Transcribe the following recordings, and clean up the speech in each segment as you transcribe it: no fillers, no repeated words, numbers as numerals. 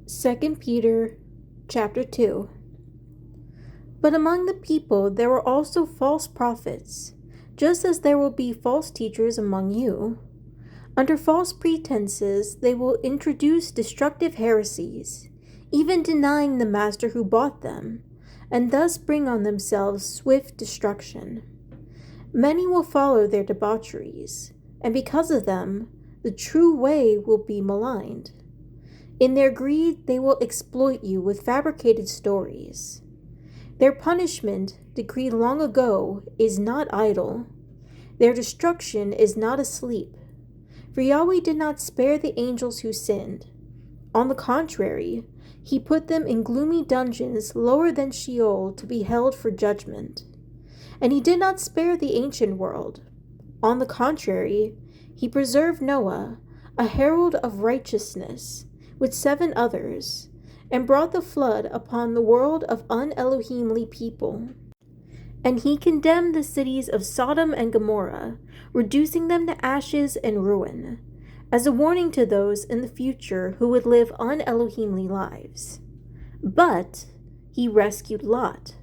2 Peter chapter 2. But among the people there were also false prophets, just as there will be false teachers among you. Under false pretenses they will introduce destructive heresies, even denying the master who bought them, and thus bring on themselves swift destruction. Many will follow their debaucheries, and because of them, the true way will be maligned. In their greed, they will exploit you with fabricated stories. Their punishment, decreed long ago, is not idle. Their destruction is not asleep. For Yahweh did not spare the angels who sinned. On the contrary, he put them in gloomy dungeons lower than Sheol to be held for judgment. And he did not spare the ancient world. On the contrary, he preserved Noah, a herald of righteousness, with 7 others, and brought the flood upon the world of un-Elohimly people. And he condemned the cities of Sodom and Gomorrah, reducing them to ashes and ruin, as a warning to those in the future who would live un-Elohimly lives. But he rescued Lot,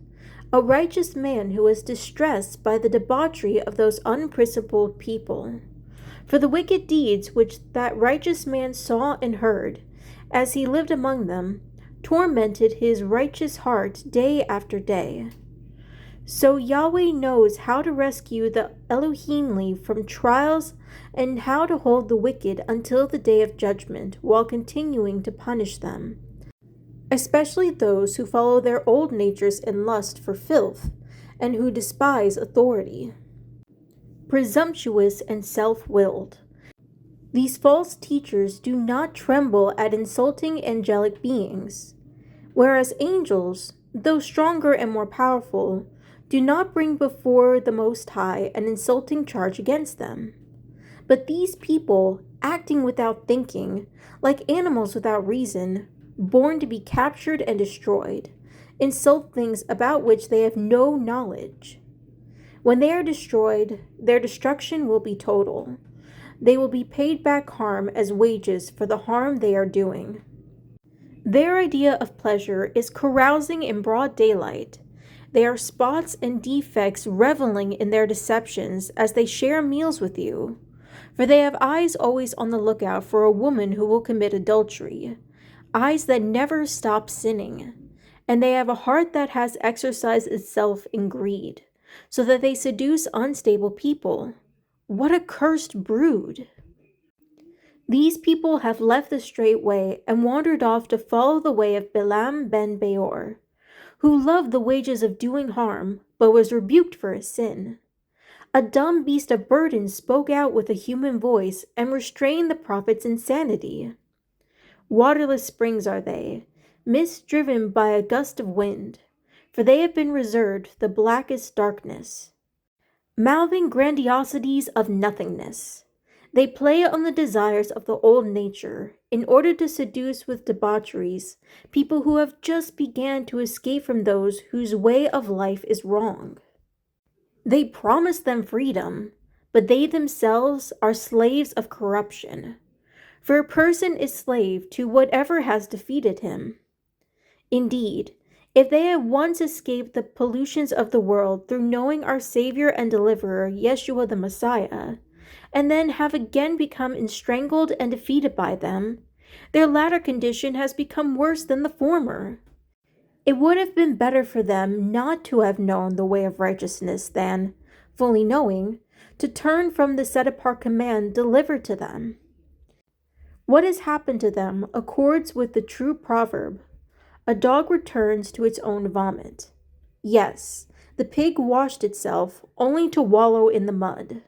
a righteous man who was distressed by the debauchery of those unprincipled people. For the wicked deeds which that righteous man saw and heard, as he lived among them, tormented his righteous heart day after day. So Yahweh knows how to rescue the Elohimly from trials and how to hold the wicked until the day of judgment while continuing to punish them, especially those who follow their old natures in lust for filth and who despise authority. Presumptuous and self-willed. These false teachers do not tremble at insulting angelic beings, whereas angels, though stronger and more powerful, do not bring before the Most High an insulting charge against them. But these people, acting without thinking, like animals without reason, born to be captured and destroyed, insult things about which they have no knowledge. When they are destroyed, their destruction will be total. They will be paid back harm as wages for the harm they are doing. Their idea of pleasure is carousing in broad daylight. They are spots and defects reveling in their deceptions as they share meals with you. For they have eyes always on the lookout for a woman who will commit adultery, eyes that never stop sinning. And they have a heart that has exercised itself in greed, so that they seduce unstable people. What a cursed brood! These people have left the straight way and wandered off to follow the way of Balaam ben Beor, who loved the wages of doing harm, but was rebuked for his sin. A dumb beast of burden spoke out with a human voice and restrained the prophet's insanity. Waterless springs are they, mist driven by a gust of wind, for they have been reserved the blackest darkness. Mouthing grandiosities of nothingness, they play on the desires of the old nature in order to seduce with debaucheries people who have just began to escape from those whose way of life is wrong. They promise them freedom, but they themselves are slaves of corruption. For a person is slave to whatever has defeated him. Indeed, if they have once escaped the pollutions of the world through knowing our Savior and Deliverer, Yeshua the Messiah, and then have again become enstrangled and defeated by them, their latter condition has become worse than the former. It would have been better for them not to have known the way of righteousness than, fully knowing, to turn from the set-apart command delivered to them. What has happened to them accords with the true proverb, "A dog returns to its own vomit." Yes, the pig washed itself only to wallow in the mud.